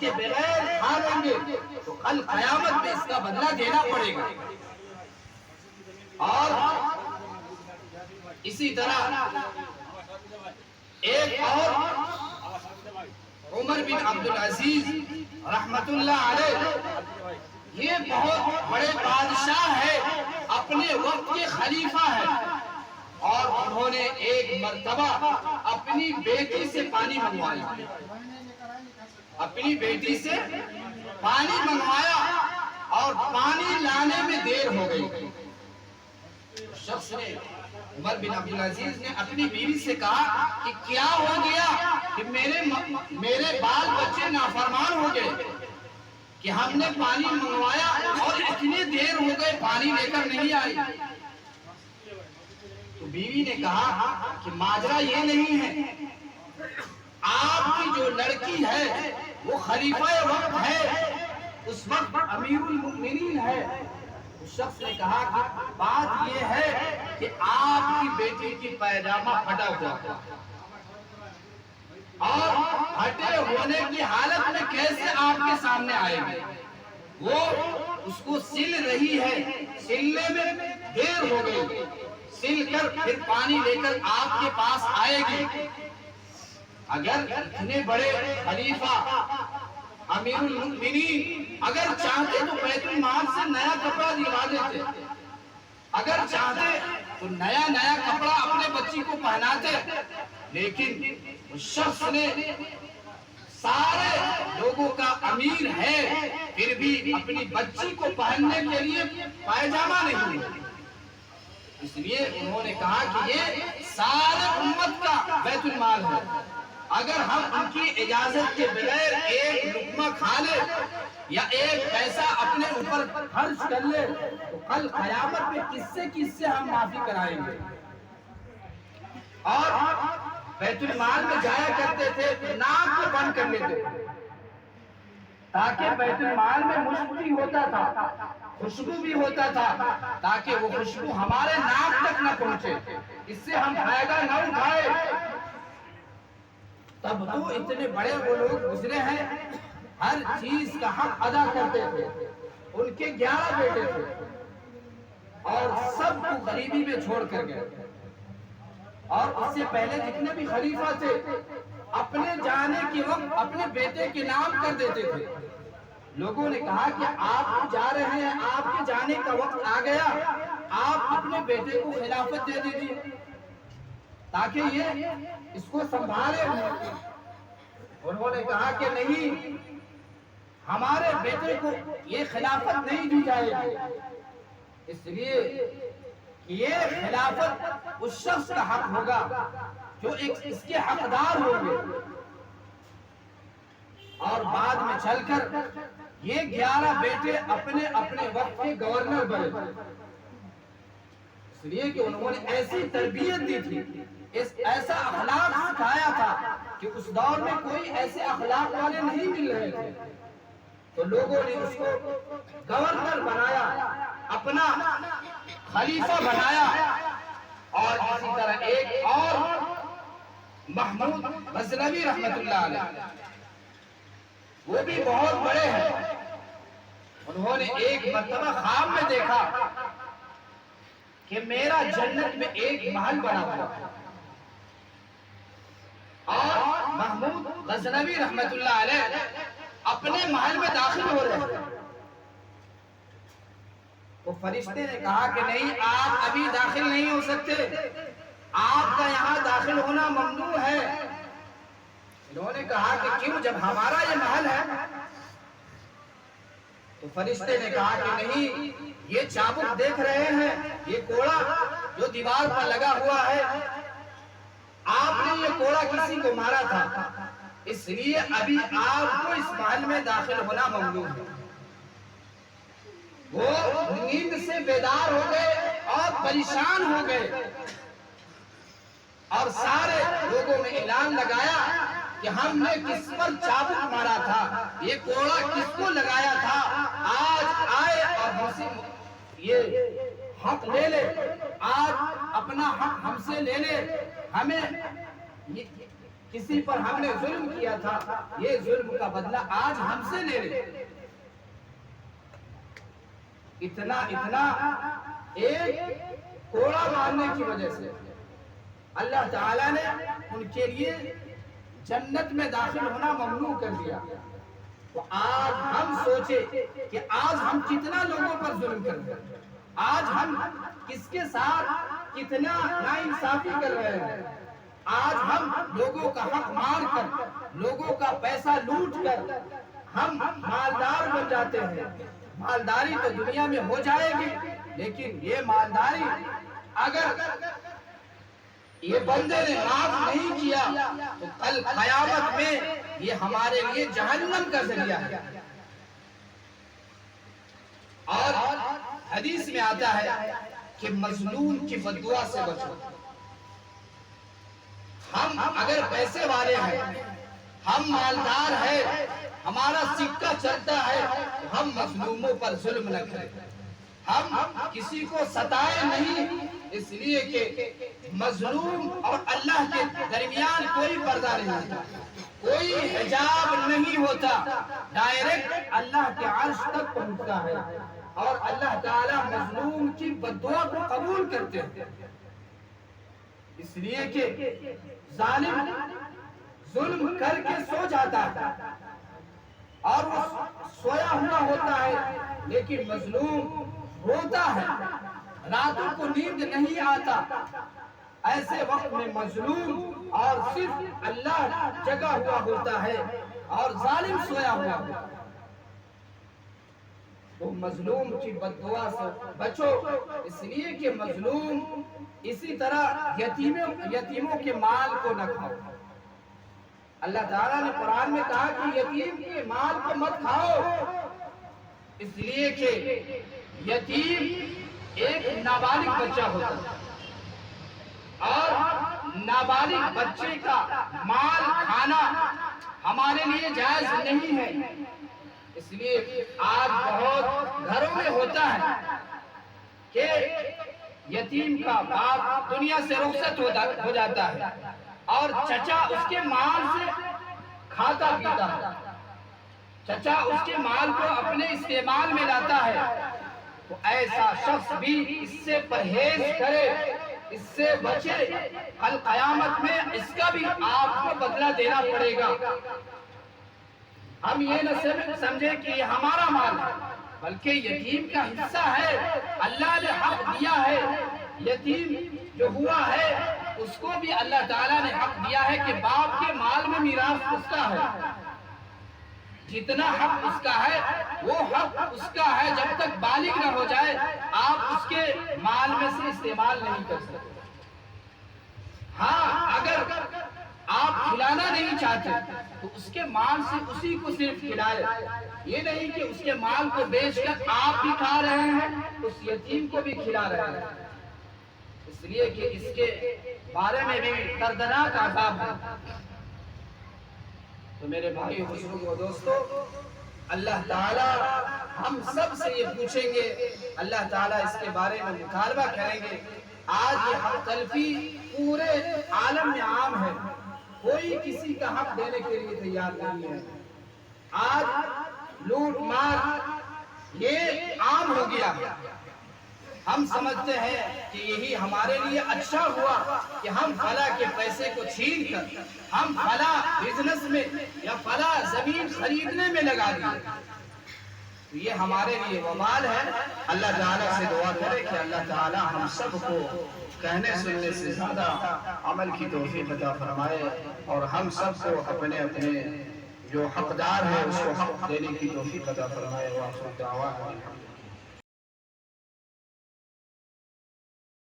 کے بغیر کھا لیں گے تو کل قیامت میں اس کا بدلہ دینا پڑے گا۔ اور اسی طرح ایک اور عمر بن عبدالعزیز رحمت اللہ علیہ، یہ بہت بڑے بادشاہ ہے، اپنے وقت کے خلیفہ ہے، اور انہوں نے ایک مرتبہ اپنی بیٹی سے پانی منگوایا، اپنی بیٹی سے پانی منگوایا اور پانی لانے میں دیر ہو گئی۔ شخص نے، عمر بن عبدالعزیز نے اپنی بیوی سے کہا کہ کیا ہو گیا کہ میرے بال بچے نافرمان ہو گئے کہ ہم نے پانی منگوایا اور اتنی دیر ہو گئے پانی لے کر نہیں آئی۔ تو بیوی نے کہا کہ ماجرا یہ نہیں ہے، آپ کی جو لڑکی ہے وہ خلیفہ وقت ہے، اس وقت امیر المؤمنین ہے۔ اس شخص نے کہا کہ بات یہ ہے کہ آپ کی بیٹی کی پیجامہ پھٹا ہوا ہے، اور پھٹے ہونے کی حالت میں کیسے آپ کے سامنے آئے گی؟ وہ اس کو سل رہی ہے، سلنے میں دیر ہو گئی، سل کر پھر پانی لے کر آپ کے پاس آئے گی۔ اگر اتنے بڑے خلیفہ امیر المؤمنین اگر چاہتے تو بیت المال سے نیا کپڑا دلوا دیتے، اگر چاہتے تو نیا کپڑا اپنے بچی کو پہناتے، لیکن اس شخص نے سارے لوگوں کا امیر ہے پھر بھی اپنی بچی کو پہننے کے لیے پائجامہ نہیں دیا۔ اس لیے انہوں نے کہا کہ یہ سارے امت کا بیت المال ہے، اگر ہم ان کی اجازت کے بغیر ایک لقمہ کھا لے یا ایک پیسہ اپنے اوپر خرچ کر لے تو کل قیامت میں کس سے ہم معافی کرائیں گے؟ اور بیت المال میں جایا کرتے تھے تو ناک کو بند کر لیتے تھے تاکہ بیت المال میں مشک بھی ہوتا تھا، خوشبو بھی ہوتا تھا، تاکہ وہ خوشبو ہمارے ناک تک نہ پہنچے، اس سے ہم فائدہ نہ اٹھائے۔ تب تو اتنے بڑے وہ لوگ گزرے ہیں، ہر چیز کا حق ادا کرتے تھے، ان کے 11 بیٹے تھے اور سب کو غریبی میں چھوڑ کر گئے۔ اور اس سے پہلے جتنے بھی خلیفہ تھے اپنے جانے کے وقت اپنے بیٹے کے نام کر دیتے تھے۔ لوگوں نے کہا کہ آپ جا رہے ہیں، آپ کے جانے کا وقت آ گیا، آپ اپنے بیٹے کو خلافت دے دیجیے تاکہ یہ اس کو سنبھالے۔ انہوں نے کہا کہ نہیں، ہمارے بیٹے کو یہ خلافت نہیں دی جائے گی، اس لیے کہ یہ خلافت اس شخص کا حق ہوگا جو اس کے حقدار ہوں گے۔ اور بعد میں چل کر یہ 11 بیٹے اپنے اپنے وقت کے گورنر بنے، اس لیے کہ انہوں نے ایسی تربیت دی تھی، ایسا اخلاق سکھایا تھا کہ اس دور میں کوئی ایسے اخلاق والے نہیں مل رہے تھے، تو لوگوں نے اس کو گورنر بنایا، اپنا خلیفہ بنایا۔ اور اسی طرح ایک اور محمود غزنوی رحمت اللہ علیہ، وہ بھی بہت بڑے ہیں، انہوں نے ایک مرتبہ خواب میں دیکھا کہ میرا جنت میں ایک محل بنا ہوا ہے، اور محمود غزنوی رحمت اللہ علیہ اپنے محل میں داخل ہو رہے ہیں، تو فرشتے نے کہا کہ نہیں، آپ ابھی داخل نہیں ہو سکتے، آپ کا یہاں داخل ہونا ممنوع ہے۔ انہوں نے کہا کہ کیوں، جب ہمارا یہ محل ہے؟ تو فرشتے نے کہا کہ نہیں، یہ چابک دیکھ رہے ہیں، یہ کوڑا جو دیوار پر لگا ہوا ہے، آپ نے یہ کوڑا کسی کو مارا تھا، اس لیے ابھی آپ کو اس محل میں داخل ہونا ممنوع ہے۔ وہ نیند سے بیدار ہو گئے اور پریشان ہو گئے، اور سارے لوگوں میں اعلان لگایا کہ ہم نے کس پر چابک مارا تھا، یہ کوڑا کس کو لگایا تھا، آج آئے اور ہم سے یہ حق لے لے، آج اپنا حق ہم سے لے لے، ہمیں کسی پر ہم نے ظلم کیا تھا، یہ ظلم کا بدلہ آج ہم سے لے لے۔ اتنا ایک کوڑا مارنے کی وجہ سے اللہ تعالیٰ نے ان کے لیے جنت میں داخل ہونا ممنوع کر دیا۔ تو آج ہم سوچے کہ آج ہم کتنا لوگوں پر ظلم کر رہے ہیں، آج ہم کس کے ساتھ کتنا ناانصافی کر رہے ہیں، آج ہم لوگوں کا حق مار کر، لوگوں کا پیسہ لوٹ کر ہم مالدار بن جاتے ہیں۔ مالداری تو دنیا میں ہو جائے گی، لیکن یہ مالداری اگر یہ بندے نے معاف نہیں کیا تو کل قیامت میں یہ ہمارے لیے جہنم کا ذریعہ ہے۔ اور حدیث میں آتا ہے کہ مظلوم کی بددعا سے بچو۔ ہم اگر پیسے والے ہیں، ہم مالدار ہیں، ہمارا سکہ چلتا ہے، تو ہم مظلوموں پر ظلم نہ کریں، ہم کسی کو ستائے نہیں، اس لیے کہ مظلوم اور اللہ کے درمیان کوئی پردہ نہیں ہوتا، کوئی حجاب نہیں ہوتا، ڈائریکٹ اللہ کے عرش تک پہنچتا ہے، اور اللہ تعالیٰ مظلوم کی بددعا کو قبول کرتے ہیں۔ اس لیے کہ ظالم ظلم کر کے سو جاتا ہے اور وہ سویا ہوا ہوتا ہے، لیکن مظلوم روتا ہے، راتوں کو نیند نہیں آتا، ایسے وقت میں مظلوم اور صرف اللہ جگا ہوا ہوتا ہے اور ظالم سویا ہوا ہوتا ہے۔ تو مظلوم کی بددعا سے بچو، اس لیے کہ مظلوم اسی طرح یتیموں کے مال کو نہ کھاؤ۔ اللہ تعالیٰ نے قرآن میں کہا کہ یتیم کے مال کو مت کھاؤ، اس لیے کہ یتیم ایک نابالغ بچہ ہوتا ہے، اور نابالغ بچے کا مال کھانا ہمارے لیے جائز نہیں ہے۔ اس لیے آج بہت گھروں میں ہوتا ہے کہ یتیم کا باپ دنیا سے رخصت ہو جاتا ہے اور چچا اس کے مال سے کھاتا پیتا ہے، چچا اس کے مال کو اپنے استعمال میں لاتا ہے، تو ایسا شخص بھی اس سے پرہیز کرے، اس سے بچے، کل قیامت میں اس کا بھی آپ کو بدلہ دینا پڑے گا۔ ہم یہ نہ سمجھے کہ یہ ہمارا مال ہے، بلکہ یتیم کا حصہ ہے، اللہ نے حق دیا ہے، یتیم جو ہوا ہے اس کو بھی اللہ تعالیٰ نے حق دیا ہے کہ باپ کے مال میں میراث اس کا ہے، جتنا حق اس کا ہے وہ حق اس کا ہے، جب تک بالغ نہ ہو جائے آپ اس کے مال میں سے استعمال نہیں کر سکتے۔ ہاں اگر آپ کھلانا نہیں چاہتے تو اس کے مال سے اسی کو صرف کھلائے، یہ نہیں کہ اس کے مال کو بیچ کر آپ بھی کھا رہے ہیں اس یتیم کو بھی کھلا رہے ہیں، اس لیے کہ اس کے بارے میں بھی دردناک عذاب ہے۔ تو میرے بھائی بزرگوں دوستو، اللہ تعالیٰ ہم سب سے یہ پوچھیں گے، اللہ تعالیٰ اس کے بارے میں مطالبہ کریں گے۔ آج یہ حق تلفی پورے عالم میں عام ہے، کوئی کسی کا حق دینے کے لیے تیار نہیں ہے۔ آج لوٹ مار یہ عام ہو گیا، ہم سمجھتے ہیں کہ یہی ہمارے لیے اچھا ہوا کہ ہم فلاں کے پیسے کو چھین کر ہم فلاں بزنس میں یا فلاں زمین خریدنے میں لگا دیں، تو یہ ہمارے لیے وبال ہے۔ اللہ تعالیٰ سے دعا کرے کہ اللہ تعالیٰ ہم سب کو کہنے سننے سے زیادہ عمل کی توفیق عطا فرمائے، اور ہم سب کو اپنے اپنے جو حقدار ہے اس کو حق دینے کی توفیق عطا فرمائے۔ وآخر دعوانا